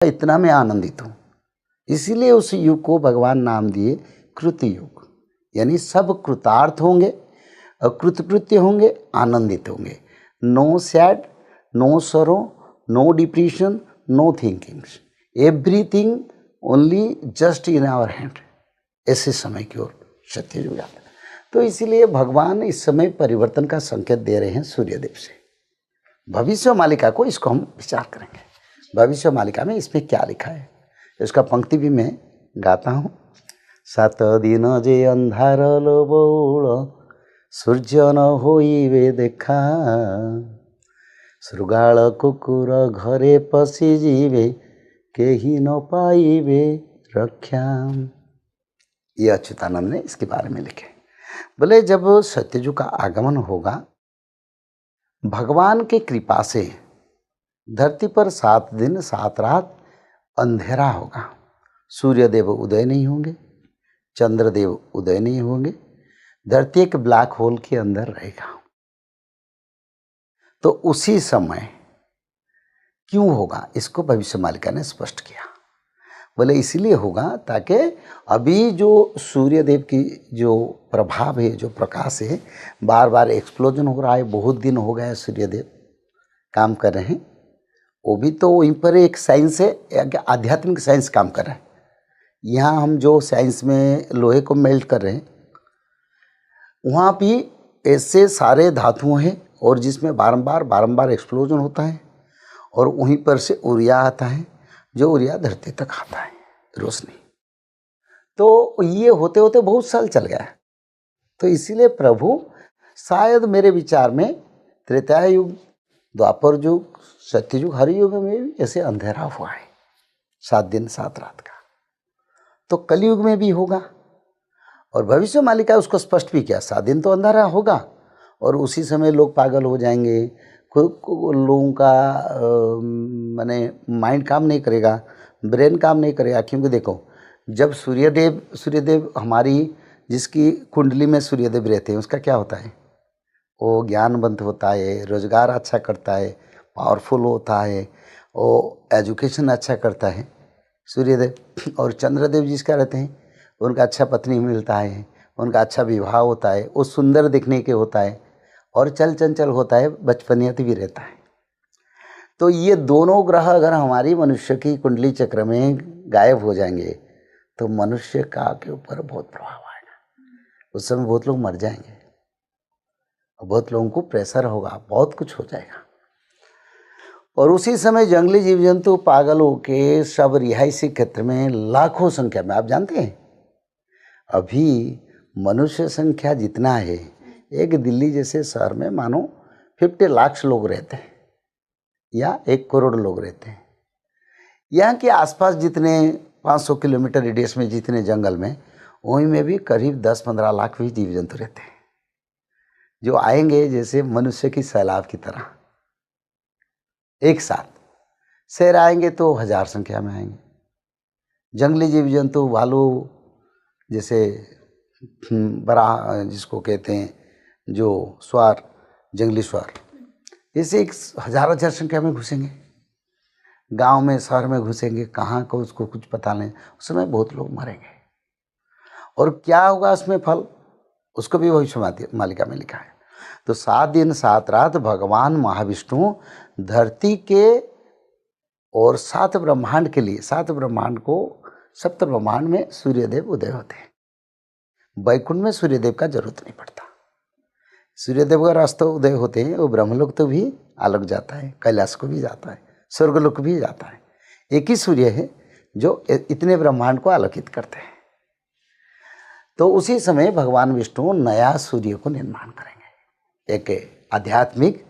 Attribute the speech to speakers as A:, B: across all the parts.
A: इतना मैं आनंदित हूँ। इसीलिए उस युग को भगवान नाम दिए कृत युग, यानी सब कृतार्थ होंगे, कृतकृत्य होंगे, आनंदित होंगे। No sad, no sorrow, no depression, no thinkings, everything only just in our hand. ऐसे समय की ओर सत्य युग आता है। तो इसीलिए भगवान इस समय परिवर्तन का संकेत दे रहे हैं सूर्यदेव से। भविष्य मालिका को इसको हम विचार करेंगे। भविष्य मालिका में इसमें क्या लिखा है, इसका पंक्ति भी मैं गाता हूँ। 7 दिन जे अंधार बौल, सूर्य न होइबे देखा, श्रृगाल कुकुर घरे पशि जीवे, केही न पाइबे रक्षा। ये अच्युतानंद ने इसके बारे में लिखे। बोले जब सत्ययुग का आगमन होगा, भगवान की कृपा से धरती पर 7 दिन 7 रात अंधेरा होगा। सूर्यदेव उदय नहीं होंगे, चंद्रदेव उदय नहीं होंगे, धरती एक ब्लैक होल के अंदर रहेगा। तो उसी समय क्यों होगा, इसको भविष्य मालिका ने स्पष्ट किया। बोले इसलिए होगा ताकि अभी जो सूर्यदेव की जो प्रभाव है, जो प्रकाश है, बार बार एक्सप्लोजन हो रहा है। बहुत दिन हो गया सूर्यदेव काम कर रहे हैं। वो भी तो वहीं पर एक साइंस है, आध्यात्मिक साइंस काम कर रहा है। यहाँ हम जो साइंस में लोहे को मेल्ट कर रहे हैं, वहाँ भी ऐसे सारे धातु हैं और जिसमें बारंबार एक्सप्लोजन होता है और वहीं पर से ऊर्जा आता है, जो ऊर्जा धरती तक आता है, रोशनी। तो ये होते होते बहुत साल चल गया है। तो इसीलिए प्रभु शायद मेरे विचार में त्रेता युग, द्वापर युग, सत्ययुग, हर युग में भी ऐसे अंधेरा हुआ है 7 दिन 7 रात का। तो कलयुग में भी होगा। और भविष्य मालिका उसको स्पष्ट भी किया, 7 दिन तो अंधेरा होगा और उसी समय लोग पागल हो जाएंगे, लोगों का माने माइंड काम नहीं करेगा, ब्रेन काम नहीं करेगा। क्योंकि देखो, जब सूर्यदेव हमारी जिसकी कुंडली में सूर्यदेव रहते हैं, उसका क्या होता है, वो ज्ञानवंत होता है, रोजगार अच्छा करता है, पावरफुल होता है, वो एजुकेशन अच्छा करता है सूर्यदेव। और चंद्रदेव जिसका रहते हैं, उनका अच्छा पत्नी मिलता है, उनका अच्छा विवाह होता है, वो सुंदर दिखने के होता है और चल चंचल होता है, बचपनियत भी रहता है। तो ये दोनों ग्रह अगर हमारी मनुष्य की कुंडली चक्र में गायब हो जाएंगे तो मनुष्य का के ऊपर बहुत प्रभाव आएगा। उस समय बहुत लोग मर जाएंगे, बहुत लोगों को प्रेशर होगा, बहुत कुछ हो जाएगा। और उसी समय जंगली जीव जंतु पागल होके सब रिहायशी क्षेत्र में लाखों संख्या में, आप जानते हैं अभी मनुष्य संख्या जितना है, एक दिल्ली जैसे शहर में मानो 50 लाख लोग रहते हैं या 1 करोड़ लोग रहते हैं। यहाँ के आसपास जितने 500 किलोमीटर रेडियस में जितने जंगल में, वहीं में भी करीब 10-15 लाख भी जीव जंतु रहते हैं, जो आएंगे जैसे मनुष्य की सैलाब की तरह एक साथ। शेर आएंगे तो 1000 संख्या में आएंगे। जंगली जीव जंतु, भालू जैसे बड़ा जिसको कहते हैं जो स्वार, जंगली स्वार, ऐसे 1000 संख्या में घुसेंगे, गांव में शहर में घुसेंगे, कहाँ को उसको कुछ पता नहीं। उस समय बहुत लोग मरेंगे और क्या होगा उसमें फल, उसको भी भविष्य मालिका में लिखा है। तो 7 दिन 7 रात भगवान महाविष्णु धरती के और 7 ब्रह्मांड के लिए, 7 ब्रह्मांड को, 7 ब्रह्मांड में सूर्यदेव उदय होते हैं। वैकुंठ में सूर्यदेव का जरूरत नहीं पड़ता। सूर्यदेव का रास्ता उदय होते हैं, वो ब्रह्मलोक तो भी आलोक जाता है, कैलाश को भी जाता है, स्वर्गलोक भी जाता है। एक ही सूर्य है जो इतने ब्रह्मांड को आलोकित करते हैं। तो उसी समय भगवान विष्णु नया सूर्य को निर्माण करेंगे, एक आध्यात्मिक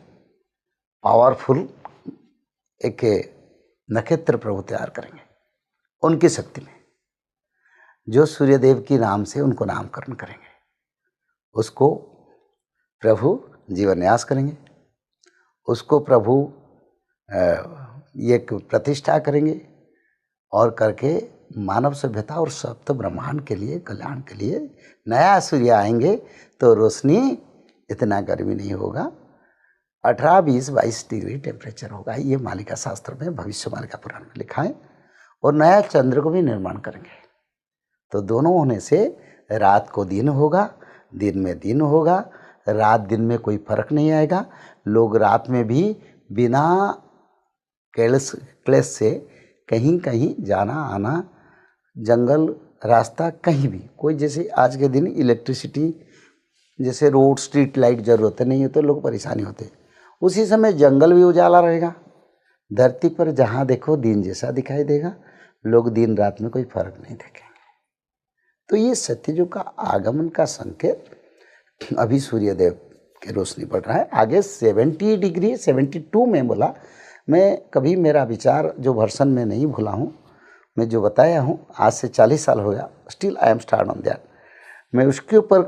A: पावरफुल एक नक्षत्र प्रभु तैयार करेंगे उनकी शक्ति में, जो सूर्यदेव की नाम से उनको नामकरण करेंगे। उसको प्रभु जीवन्यास करेंगे, उसको प्रभु एक प्रतिष्ठा करेंगे और करके मानव सभ्यता और सप्त ब्रह्मांड के लिए, कल्याण के लिए नया सूर्य आएंगे। तो रोशनी, इतना गर्मी नहीं होगा, 18, 20, 22 डिग्री टेम्परेचर होगा। ये मालिका शास्त्र में, भविष्य मालिका पुराण में लिखा है। और नया चंद्र को भी निर्माण करेंगे। तो दोनों होने से रात को दिन होगा, दिन में दिन होगा, रात दिन में कोई फर्क नहीं आएगा। लोग रात में भी बिना क्लेश से कहीं कहीं जाना आना, जंगल रास्ता कहीं भी, कोई जैसे आज के दिन इलेक्ट्रिसिटी जैसे रोड स्ट्रीट लाइट जरूरत नहीं है तो लोग परेशानी होते, उसी समय जंगल भी उजाला रहेगा। धरती पर जहाँ देखो दिन जैसा दिखाई देगा, लोग दिन रात में कोई फर्क नहीं देखेंगे। तो ये सत्ययुग का आगमन का संकेत अभी सूर्यदेव की रोशनी पड़ रहा है। आगे 70 डिग्री 72 में बोला, मैं कभी मेरा विचार जो वर्षन में नहीं भूला हूँ, मैं जो बताया हूँ आज से 40 साल हो गया, still I am start on that. मैं उसके ऊपर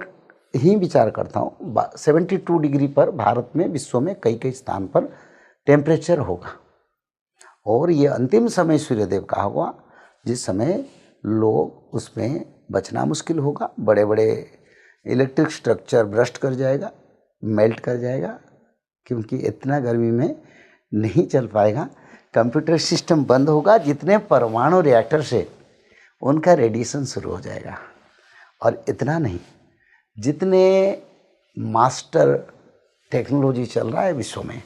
A: ही विचार करता हूँ। 72 डिग्री पर भारत में, विश्व में कई कई स्थान पर टेम्परेचर होगा और ये अंतिम समय सूर्यदेव का होगा जिस समय लोग उसमें बचना मुश्किल होगा। बड़े बड़े इलेक्ट्रिक स्ट्रक्चर ब्रस्ट कर जाएगा, मेल्ट कर जाएगा, क्योंकि इतना गर्मी में नहीं चल पाएगा। कंप्यूटर सिस्टम बंद होगा, जितने परमाणु रिएक्टर से उनका रेडिएशन शुरू हो जाएगा। और इतना नहीं, जितने मास्टर टेक्नोलॉजी चल रहा है विश्व में,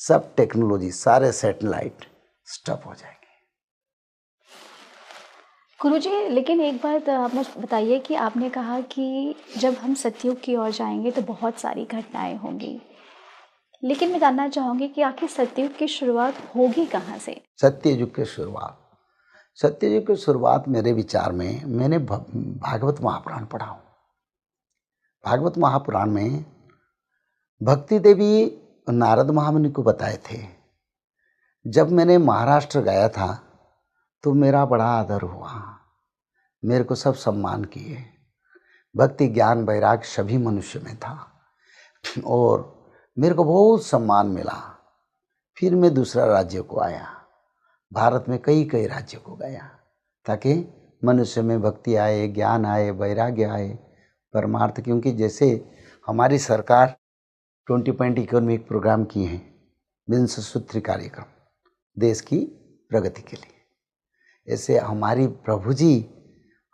A: सब टेक्नोलॉजी, सारे सैटेलाइट स्टॉप हो जाएंगे।
B: गुरुजी, लेकिन एक बात आप मुझे बताइए कि आपने कहा कि जब हम सतयुग की ओर जाएंगे तो बहुत सारी घटनाएं होंगी, लेकिन मैं जानना चाहूँगी कि आखिर सतयुग की शुरुआत होगी कहाँ से?
A: सत्ययुग की शुरुआत मेरे विचार में, मैंने भागवत महापुराण पढ़ा हूँ। भागवत महापुराण में भक्ति देवी नारद महामुनि को बताए थे। जब मैंने महाराष्ट्र गया था तो मेरा बड़ा आदर हुआ, मेरे को सब सम्मान किए। भक्ति ज्ञान वैराग सभी मनुष्य में था और मेरे को बहुत सम्मान मिला। फिर मैं दूसरा राज्य को आया, भारत में कई कई राज्यों को गया, ताकि मनुष्य में भक्ति आए, ज्ञान आए, वैराग्य आए, परमार्थ। क्योंकि जैसे हमारी सरकार 20 पॉइंट इकोनॉमिक प्रोग्राम की हैं, विंश सूत्री कार्यक्रम देश की प्रगति के लिए, ऐसे हमारी प्रभु जी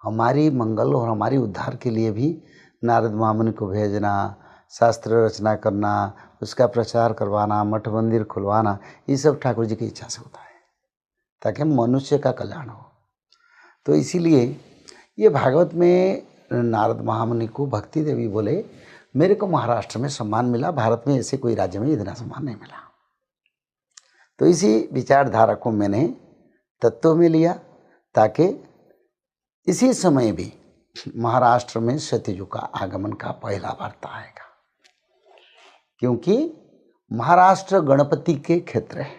A: हमारी मंगल और हमारी उद्धार के लिए भी नारद महामुनि को भेजना, शास्त्र रचना करना, उसका प्रचार करवाना, मठ मंदिर खुलवाना, ये सब ठाकुर जी की इच्छा से होता है ताकि मनुष्य का कल्याण हो। तो इसीलिए ये भागवत में नारद महामुनि को भक्ति देवी बोले, मेरे को महाराष्ट्र में सम्मान मिला, भारत में ऐसे कोई राज्य में इतना सम्मान नहीं मिला। तो इसी विचारधारा को मैंने तत्व में लिया, ताकि इसी समय भी महाराष्ट्र में सत्ययुग का आगमन का पहला वार्ता आएगा। क्योंकि महाराष्ट्र गणपति के क्षेत्र है।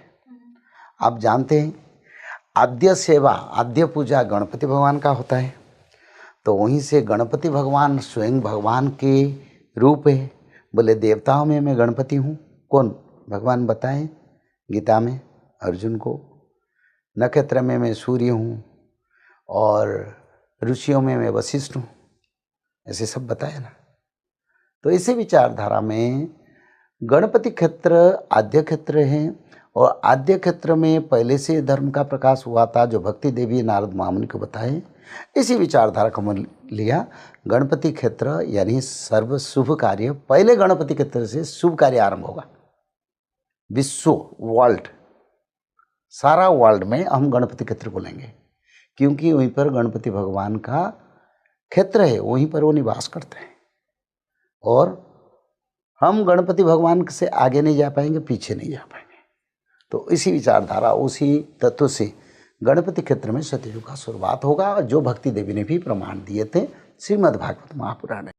A: आप जानते हैं आद्य सेवा, आद्य पूजा गणपति भगवान का होता है। तो वहीं से गणपति भगवान स्वयं भगवान के रूप है। बोले देवताओं में मैं गणपति हूँ। कौन भगवान बताएं गीता में अर्जुन को। नक्षत्र में मैं सूर्य हूँ और ऋषियों में मैं वशिष्ठ हूँ, ऐसे सब बताया ना। तो इसी विचारधारा में गणपति क्षेत्र आद्य क्षेत्र है और आद्य क्षेत्र में पहले से धर्म का प्रकाश हुआ था, जो भक्ति देवी नारद महामुनि को बताए। इसी विचारधारा को लिया। गणपति क्षेत्र यानी सर्व शुभ कार्य, पहले गणपति क्षेत्र से शुभ कार्य आरंभ होगा। विश्व वर्ल्ड, सारा वर्ल्ड में हम गणपति क्षेत्र बोलेंगे, क्योंकि वहीं पर गणपति भगवान का क्षेत्र है, वहीं पर वो निवास करते हैं। और हम गणपति भगवान से आगे नहीं जा पाएंगे, पीछे नहीं जा पाएंगे। तो इसी विचारधारा, उसी तत्व से गणपति क्षेत्र में सत्ययुग का शुरुआत होगा, जो भक्ति देवी ने भी प्रमाण दिए थे श्रीमद् भागवत महापुराण में।